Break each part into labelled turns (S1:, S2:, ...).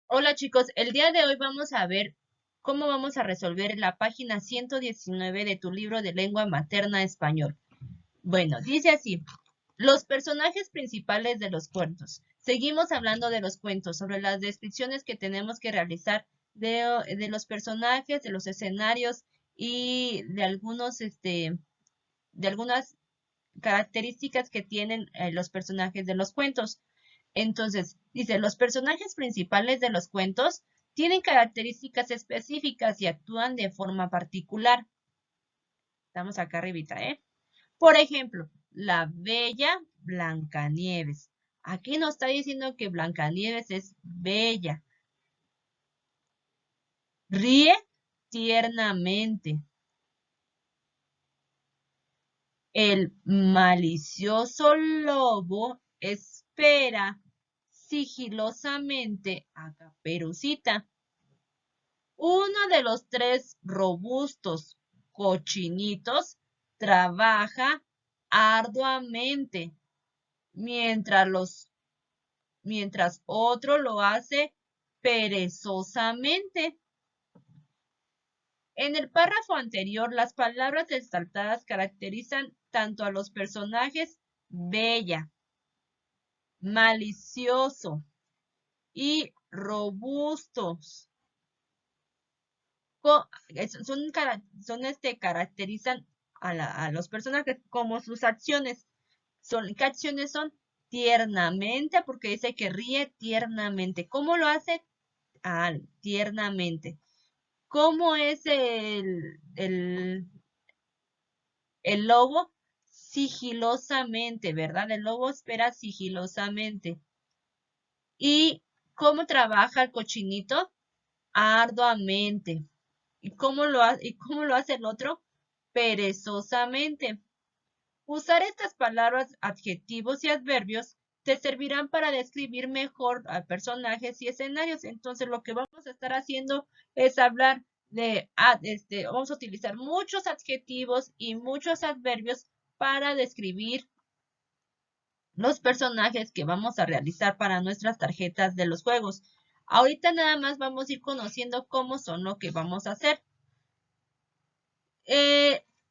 S1: Hola chicos, el día de hoy vamos a ver cómo vamos a resolver la página 119 de tu libro de lengua materna español. Bueno, dice así, los personajes principales de los cuentos. Seguimos hablando de los cuentos, sobre las descripciones que tenemos que realizar de los personajes, de los escenarios y de algunas características que tienen los personajes de los cuentos. Entonces, dice, los personajes principales de los cuentos tienen características específicas y actúan de forma particular. Estamos acá arribita, ¿eh? Por ejemplo, la bella Blancanieves. Aquí nos está diciendo que Blancanieves es bella. Ríe tiernamente. El malicioso lobo espera sigilosamente a Caperucita. Uno de los tres robustos cochinitos trabaja arduamente, mientras, mientras otro lo hace perezosamente. En el párrafo anterior, las palabras resaltadas caracterizan tanto a los personajes bella, malicioso y robustos. Caracterizan a los personajes como sus acciones. ¿Qué acciones son? Tiernamente, porque dice que ríe tiernamente. ¿Cómo lo hace? Tiernamente. ¿Cómo es el lobo? Sigilosamente, ¿verdad? El lobo espera sigilosamente. ¿Y cómo trabaja el cochinito? Arduamente. ¿Y cómo lo hace el otro? Perezosamente. Usar estas palabras, adjetivos y adverbios te servirán para describir mejor a personajes y escenarios. Entonces, lo que vamos a estar haciendo es hablar vamos a utilizar muchos adjetivos y muchos adverbios para describir los personajes que vamos a realizar para nuestras tarjetas de los juegos. Ahorita nada más vamos a ir conociendo cómo son lo que vamos a hacer.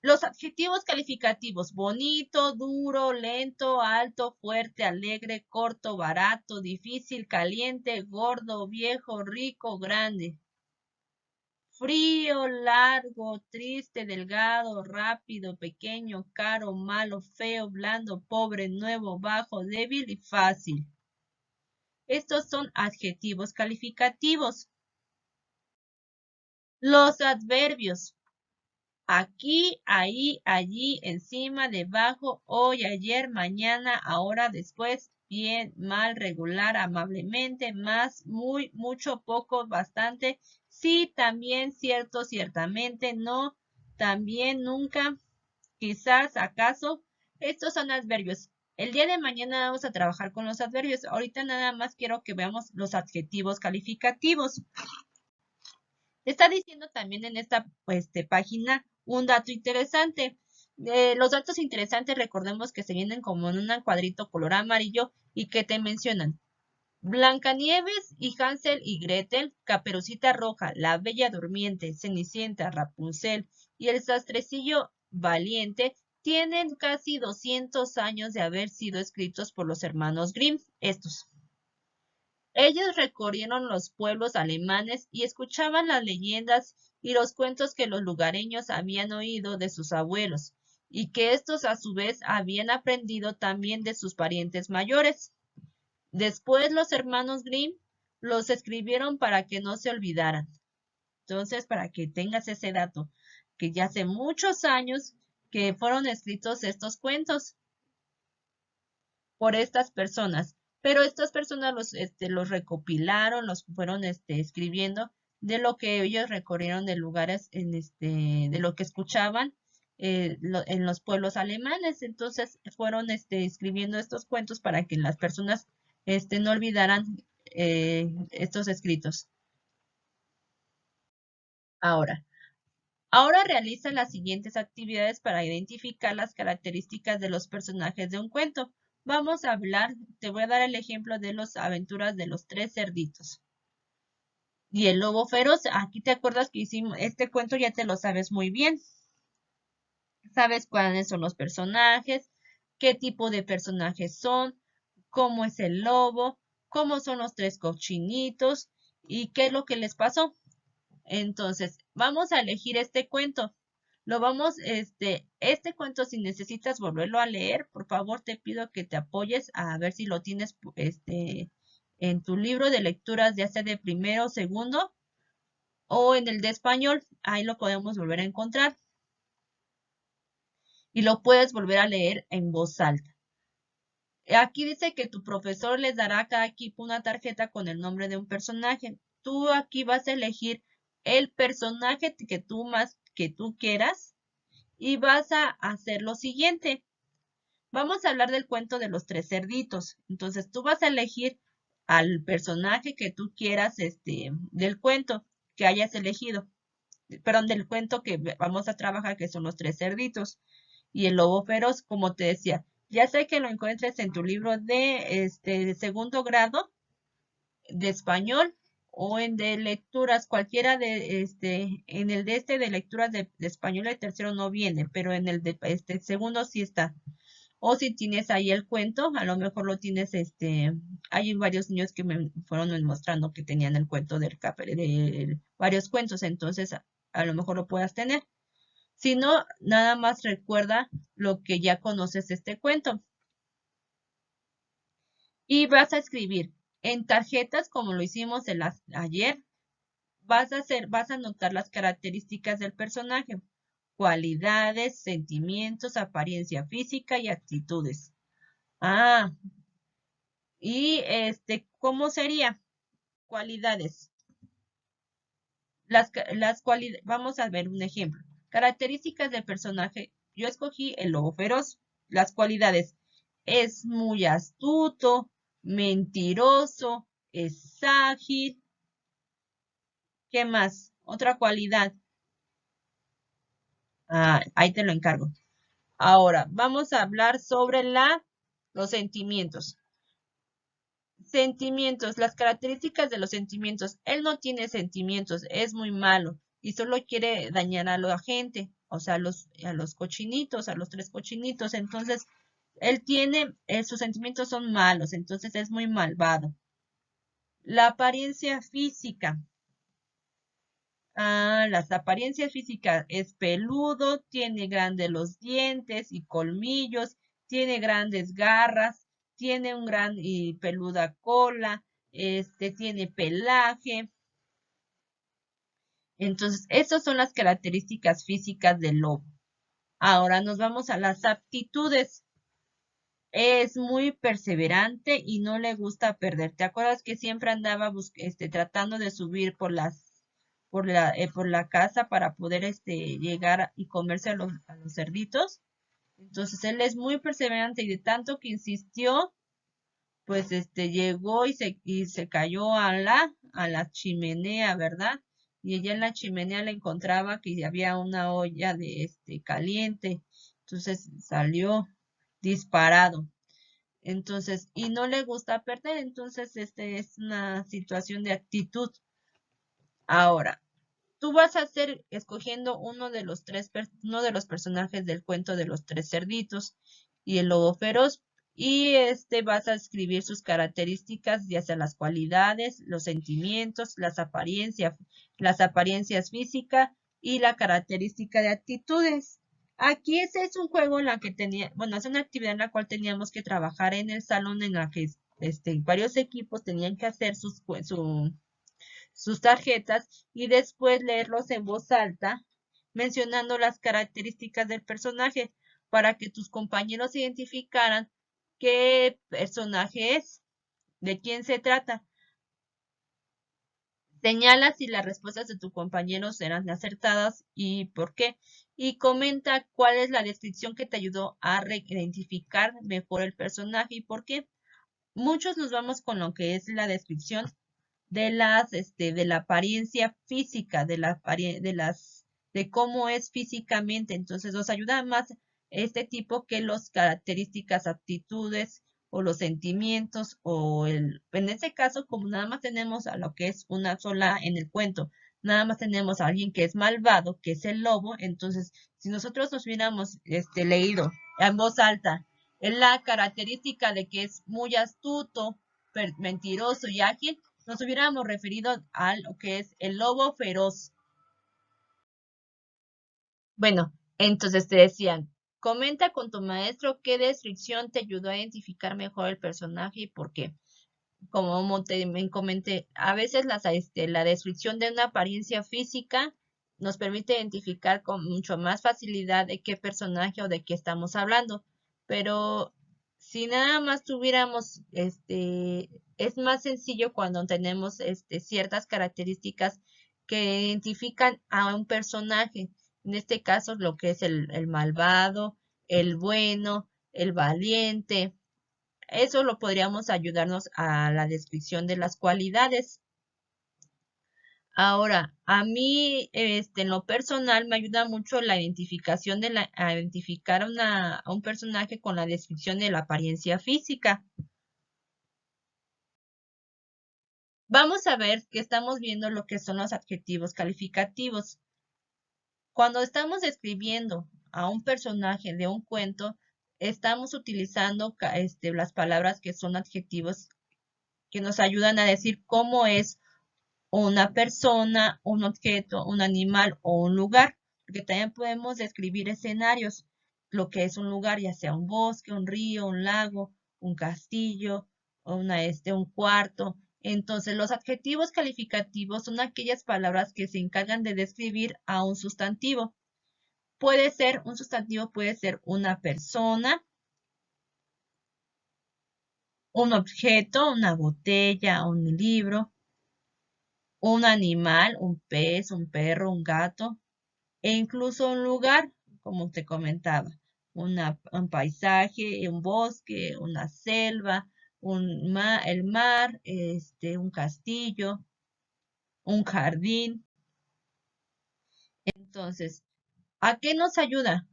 S1: Los adjetivos calificativos: bonito, duro, lento, alto, fuerte, alegre, corto, barato, difícil, caliente, gordo, viejo, rico, grande. Frío, largo, triste, delgado, rápido, pequeño, caro, malo, feo, blando, pobre, nuevo, bajo, débil y fácil. Estos son adjetivos calificativos. Los adverbios: aquí, ahí, allí, encima, debajo, hoy, ayer, mañana, ahora, después, bien, mal, regular, amablemente, más, muy, mucho, poco, bastante, sí, también, cierto, ciertamente, no, también, nunca, quizás, acaso. Estos son adverbios. El día de mañana vamos a trabajar con los adverbios. Ahorita nada más quiero que veamos los adjetivos calificativos. Está diciendo también en esta página un dato interesante. Los datos interesantes, recordemos que se vienen como en un cuadrito color amarillo y que te mencionan: Blancanieves y Hansel y Gretel, Caperucita Roja, La Bella Durmiente, Cenicienta, Rapunzel y el Sastrecillo Valiente tienen casi 200 años de haber sido escritos por los hermanos Grimm. Ellos recorrieron los pueblos alemanes y escuchaban las leyendas y los cuentos que los lugareños habían oído de sus abuelos, y que estos a su vez habían aprendido también de sus parientes mayores. Después los hermanos Grimm los escribieron para que no se olvidaran. Entonces, para que tengas ese dato, que ya hace muchos años que fueron escritos estos cuentos por estas personas, pero estas personas los recopilaron, los fueron escribiendo de lo que ellos recorrieron de lugares, de lo que escuchaban en los pueblos alemanes. Entonces fueron escribiendo estos cuentos para que las personas no olvidaran estos escritos. Ahora, Ahora realiza las siguientes actividades para identificar las características de los personajes de un cuento. Vamos a hablar, te voy a dar el ejemplo de las aventuras de los tres cerditos. Y el lobo feroz, aquí te acuerdas que hicimos este cuento, ya te lo sabes muy bien. Sabes cuáles son los personajes, qué tipo de personajes son, cómo es el lobo, cómo son los tres cochinitos y qué es lo que les pasó. Entonces, vamos a elegir este cuento. Este cuento, si necesitas volverlo a leer, por favor te pido que te apoyes a ver si lo tienes en tu libro de lecturas, ya sea de primero, segundo, o en el de español. Ahí lo podemos volver a encontrar. Y lo puedes volver a leer en voz alta. Aquí dice que tu profesor les dará a cada equipo una tarjeta con el nombre de un personaje. Tú aquí vas a elegir el personaje que tú quieras y vas a hacer lo siguiente. Vamos a hablar del cuento de los tres cerditos. Entonces tú vas a elegir al personaje que tú quieras del cuento que hayas elegido. Perdón, del cuento que vamos a trabajar, que son los tres cerditos. Y el lobo feroz, como te decía, ya sé que lo encuentres en tu libro de segundo grado de español o en de lecturas, cualquiera en el de lecturas de español el tercero no viene, pero en el de segundo sí está. O si tienes ahí el cuento, a lo mejor lo tienes, hay varios niños que me fueron mostrando que tenían el cuento de varios cuentos, entonces a lo mejor lo puedas tener. Si no, nada más recuerda lo que ya conoces este cuento. Y vas a escribir en tarjetas, como lo hicimos ayer, vas a anotar las características del personaje, cualidades, sentimientos, apariencia física y actitudes. Ah, y ¿cómo sería? Cualidades. Vamos a ver un ejemplo. Características del personaje. Yo escogí el lobo feroz. Las cualidades. Es muy astuto, mentiroso, es ágil. ¿Qué más? Otra cualidad. Ah, ahí te lo encargo. Ahora, vamos a hablar sobre los sentimientos. Sentimientos, las características de los sentimientos. Él no tiene sentimientos, es muy malo y solo quiere dañar a la gente, o sea, a los cochinitos, a los tres cochinitos. Entonces, sus sentimientos son malos, entonces es muy malvado. La apariencia física. Ah, las apariencias físicas es peludo, tiene grandes los dientes y colmillos, tiene grandes garras, tiene un gran y peluda cola, tiene pelaje. Entonces, esas son las características físicas del lobo. Ahora nos vamos a las aptitudes. Es muy perseverante y no le gusta perder. ¿Te acuerdas que siempre andaba tratando de subir por la casa para poder llegar y comerse a los cerditos? Entonces él es muy perseverante y de tanto que insistió, pues llegó y se cayó a la chimenea, ¿verdad? Y ella en la chimenea le encontraba que había una olla de caliente. Entonces salió disparado. Entonces, y no le gusta perder, entonces es una situación de actitud. Ahora, tú vas a hacer escogiendo uno de los personajes del cuento de los tres cerditos y el lobo feroz y vas a escribir sus características, ya sea las cualidades, los sentimientos, las apariencias físicas y la característica de actitudes. Aquí ese es un juego en la que es una actividad en la cual teníamos que trabajar en el salón en la que varios equipos tenían que hacer sus tarjetas y después leerlos en voz alta, mencionando las características del personaje para que tus compañeros identificaran qué personaje es, de quién se trata. Señala si las respuestas de tus compañeros eran acertadas y por qué. Y comenta cuál es la descripción que te ayudó a identificar mejor el personaje y por qué. Muchos nos vamos con lo que es la descripción de de la apariencia física, de cómo es físicamente. Entonces nos ayuda más este tipo que las características, aptitudes o los sentimientos, o en este caso, como nada más tenemos a lo que es una sola en el cuento, nada más tenemos a alguien que es malvado, que es el lobo. Entonces, si nosotros nos hubiéramos leído en voz alta en la característica de que es muy astuto, mentiroso y ágil, nos hubiéramos referido a lo que es el lobo feroz. Bueno, entonces te decían, comenta con tu maestro qué descripción te ayudó a identificar mejor el personaje y por qué. Como te comenté, a veces la descripción de una apariencia física nos permite identificar con mucho más facilidad de qué personaje o de qué estamos hablando. Pero si nada más tuviéramos, es más sencillo cuando tenemos ciertas características que identifican a un personaje. En este caso, lo que es el malvado, el bueno, el valiente. Eso lo podríamos ayudarnos a la descripción de las cualidades. Ahora, a mí, en lo personal, me ayuda mucho la identificación a identificar a un personaje con la descripción de la apariencia física. Vamos a ver que estamos viendo lo que son los adjetivos calificativos. Cuando estamos describiendo a un personaje de un cuento, estamos utilizando las palabras que son adjetivos que nos ayudan a decir cómo es una persona, un objeto, un animal o un lugar, porque también podemos describir escenarios, lo que es un lugar, ya sea un bosque, un río, un lago, un castillo, o un cuarto. Entonces, los adjetivos calificativos son aquellas palabras que se encargan de describir a un sustantivo. Un sustantivo puede ser una persona, un objeto, una botella, un libro, un animal, un pez, un perro, un gato, e incluso un lugar, como te comentaba, un paisaje, un bosque, una selva, el mar, un castillo, un jardín. Entonces, ¿a qué nos ayuda?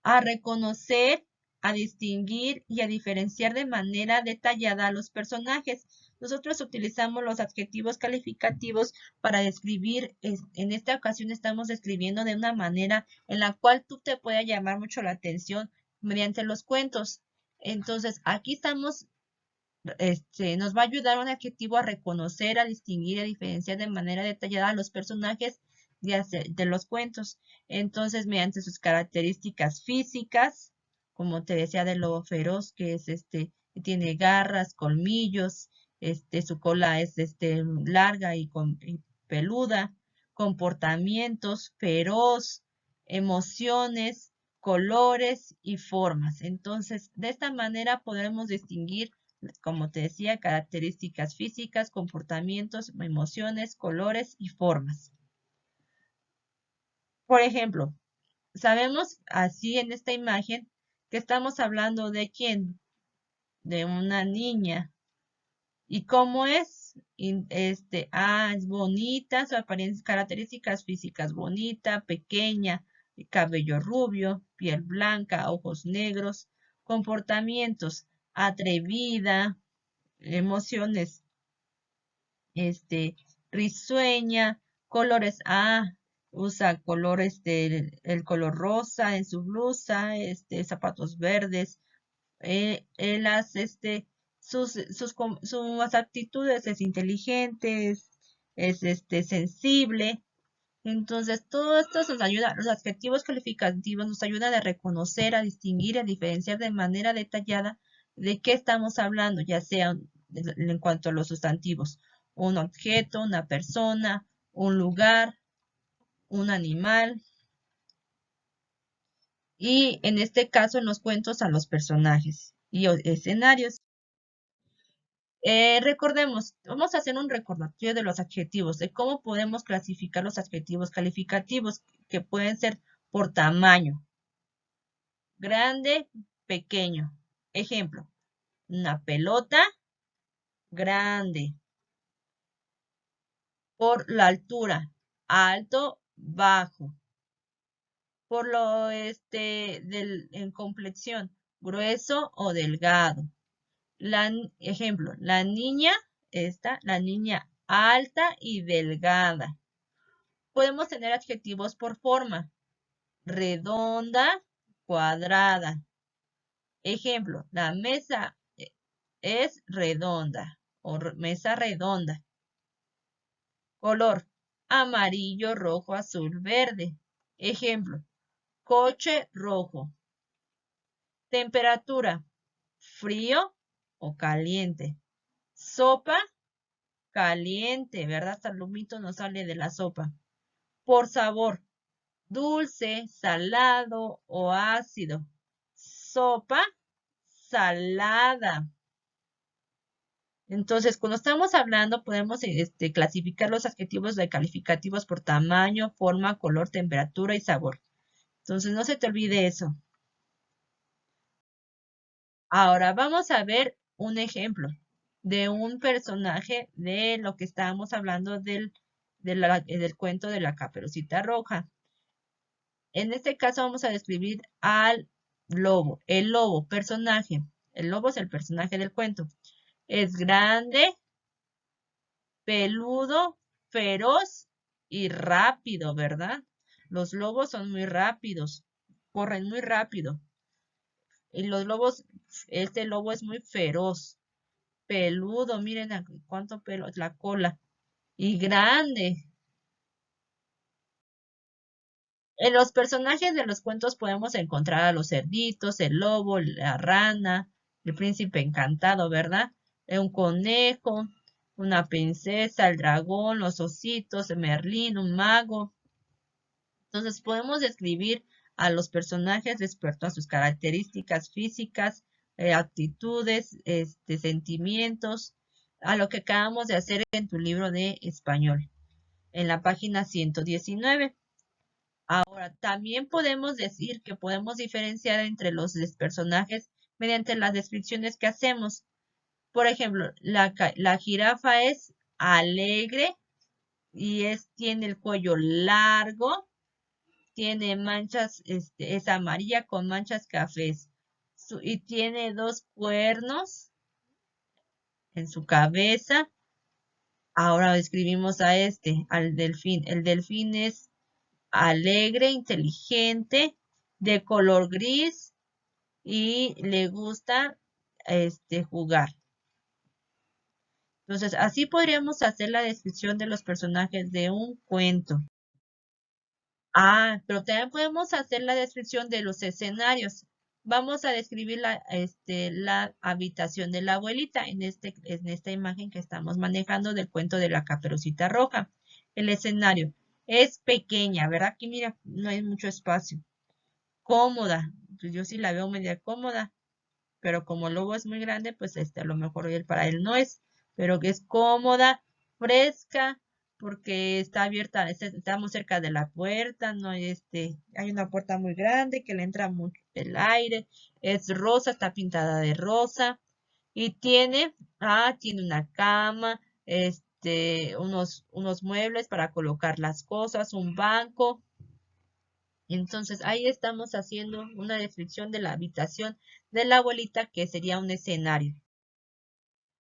S1: A reconocer, a distinguir y a diferenciar de manera detallada a los personajes. Nosotros utilizamos los adjetivos calificativos para describir, en esta ocasión estamos describiendo de una manera en la cual tú te pueda llamar mucho la atención mediante los cuentos. Entonces, aquí nos va a ayudar un adjetivo a reconocer, a distinguir, a diferenciar de manera detallada a los personajes de los cuentos. Entonces, mediante sus características físicas, como te decía del lobo feroz, que es que tiene garras, colmillos, su cola es larga y peluda, comportamientos, feroz, emociones, colores y formas. Entonces, de esta manera podremos distinguir, como te decía, características físicas, comportamientos, emociones, colores y formas. Por ejemplo, sabemos así en esta imagen que estamos hablando de quién, de una niña. ¿Y cómo es? Es bonita, su apariencia, características físicas, bonita, pequeña, cabello rubio, piel blanca, ojos negros, comportamientos, atrevida, emociones, risueña, colores, usa colores el color rosa en su blusa, zapatos verdes, las, sus actitudes es inteligente, es sensible. Entonces, todo esto nos ayuda, los adjetivos calificativos nos ayudan a reconocer, a distinguir, a diferenciar de manera detallada de qué estamos hablando, ya sea en cuanto a los sustantivos, un objeto, una persona, un lugar, un animal, y en este caso en los cuentos a los personajes y escenarios. Recordemos, vamos a hacer un recordatorio de los adjetivos, de cómo podemos clasificar los adjetivos calificativos, que pueden ser por tamaño, grande, pequeño. Ejemplo, una pelota grande. Por la altura, alto, bajo. Por en complexión, grueso o delgado. Ejemplo, la niña, la niña alta y delgada. Podemos tener adjetivos por forma. Redonda, cuadrada. Ejemplo, la mesa es redonda o mesa redonda. Color, amarillo, rojo, azul, verde. Ejemplo, coche rojo. Temperatura, frío o caliente. Sopa, caliente, ¿verdad? Hasta el humito no sale de la sopa. Por sabor, dulce, salado o ácido. Sopa, salada. Entonces, cuando estamos hablando, podemos clasificar los adjetivos de calificativos por tamaño, forma, color, temperatura y sabor. Entonces, no se te olvide eso. Ahora vamos a ver un ejemplo de un personaje de lo que estábamos hablando del cuento de la Caperucita Roja. En este caso vamos a describir al lobo. El lobo, personaje. El lobo es el personaje del cuento. Es grande, peludo, feroz y rápido, ¿verdad? Los lobos son muy rápidos, corren muy rápido. Y los lobos, este lobo es muy feroz, peludo, miren cuánto pelo, la cola, y grande. En los personajes de los cuentos podemos encontrar a los cerditos, el lobo, la rana, el príncipe encantado, ¿verdad? Un conejo, una princesa, el dragón, los ositos, Merlín, un mago. Entonces podemos describir a los personajes respecto a sus características físicas, actitudes, sentimientos, a lo que acabamos de hacer en tu libro de español, en la página 119. Ahora, también podemos decir que podemos diferenciar entre los personajes mediante las descripciones que hacemos. Por ejemplo, la jirafa es alegre y tiene el cuello largo, tiene manchas, es amarilla con manchas cafés y tiene 2 cuernos en su cabeza. Ahora describimos al delfín. El delfín es alegre, inteligente, de color gris y le gusta jugar. Entonces, así podríamos hacer la descripción de los personajes de un cuento. Pero también podemos hacer la descripción de los escenarios. Vamos a describir la habitación de la abuelita en esta imagen que estamos manejando del cuento de la Caperucita Roja. El escenario es pequeña, ¿verdad? Aquí mira, no hay mucho espacio. Cómoda, pues yo sí la veo media cómoda, pero como el lobo es muy grande, pues a lo mejor para él no es, pero que es cómoda, fresca, porque está abierta, estamos cerca de la puerta, no hay una puerta muy grande que le entra mucho el aire, es rosa, está pintada de rosa, y tiene una cama, unos muebles para colocar las cosas, un banco. Entonces ahí estamos haciendo una descripción de la habitación de la abuelita, que sería un escenario.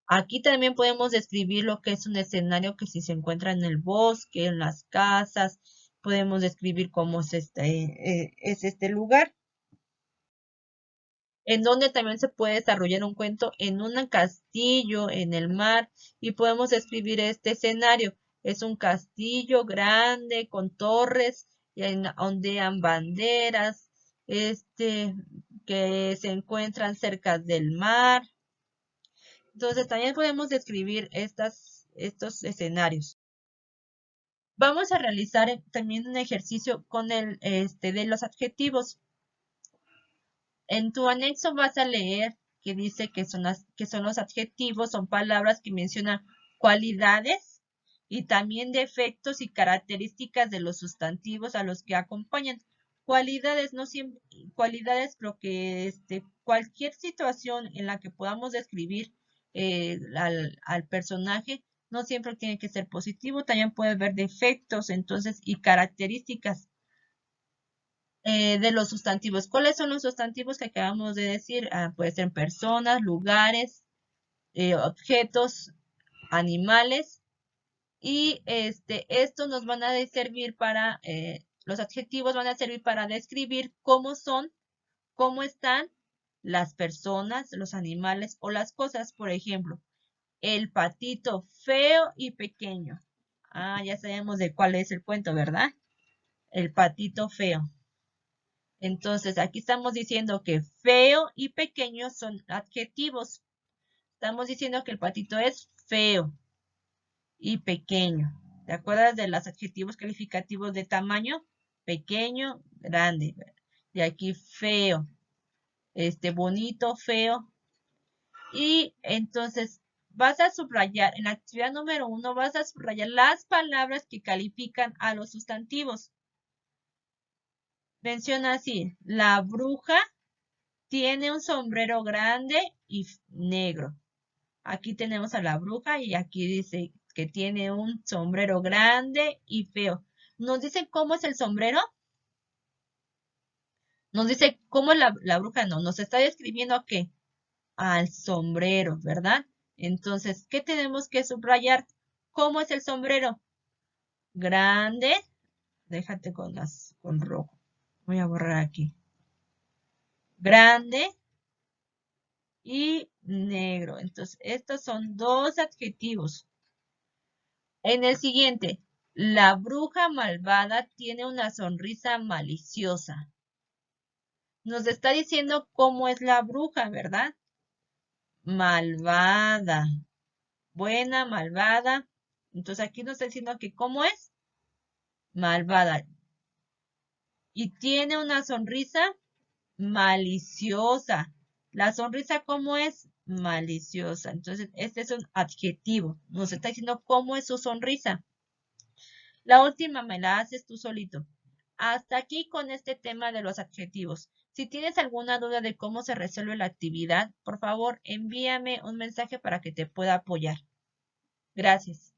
S1: Aquí también podemos describir lo que es un escenario que si se encuentra en el bosque, en las casas, podemos describir cómo es este lugar. En donde también se puede desarrollar un cuento en un castillo, en el mar, y podemos describir este escenario. Es un castillo grande con torres y ondean banderas, que se encuentran cerca del mar. Entonces también podemos describir estos escenarios. Vamos a realizar también un ejercicio con de los adjetivos. En tu anexo vas a leer que dice que son los adjetivos, son palabras que mencionan cualidades y también defectos y características de los sustantivos a los que acompañan. Cualidades, no siempre, cualidades, pero que cualquier situación en la que podamos describir al personaje, no siempre tiene que ser positivo, también puede haber defectos, entonces, y características de los sustantivos. ¿Cuáles son los sustantivos que acabamos de decir? Puede ser personas, lugares, objetos, animales. Y estos nos van a servir para, los adjetivos van a servir para describir cómo son, cómo están las personas, los animales o las cosas. Por ejemplo, el patito feo y pequeño. Ah, ya sabemos de cuál es el cuento, ¿verdad? El patito feo. Entonces, aquí estamos diciendo que feo y pequeño son adjetivos. Estamos diciendo que el patito es feo y pequeño. ¿Te acuerdas de los adjetivos calificativos de tamaño? Pequeño, grande. Y aquí feo. Bonito, feo. Y entonces vas a subrayar, en la actividad número 1, vas a subrayar las palabras que califican a los sustantivos. Menciona así, la bruja tiene un sombrero grande y negro. Aquí tenemos a la bruja y aquí dice que tiene un sombrero grande y feo. ¿Nos dice cómo es el sombrero? Nos dice cómo es la bruja, no. Nos está describiendo a qué? Al sombrero, ¿verdad? Entonces, ¿qué tenemos que subrayar? ¿Cómo es el sombrero? Grande. Déjate con rojo. Voy a borrar aquí. Grande y negro. Entonces, estos son dos adjetivos. En el siguiente, la bruja malvada tiene una sonrisa maliciosa. Nos está diciendo cómo es la bruja, ¿verdad? Malvada. Buena, malvada. Entonces aquí nos está diciendo que cómo es malvada. Y tiene una sonrisa maliciosa. La sonrisa, ¿cómo es? Maliciosa. Entonces, este es un adjetivo. Nos está diciendo cómo es su sonrisa. La última me la haces tú solito. Hasta aquí con este tema de los adjetivos. Si tienes alguna duda de cómo se resuelve la actividad, por favor, envíame un mensaje para que te pueda apoyar. Gracias.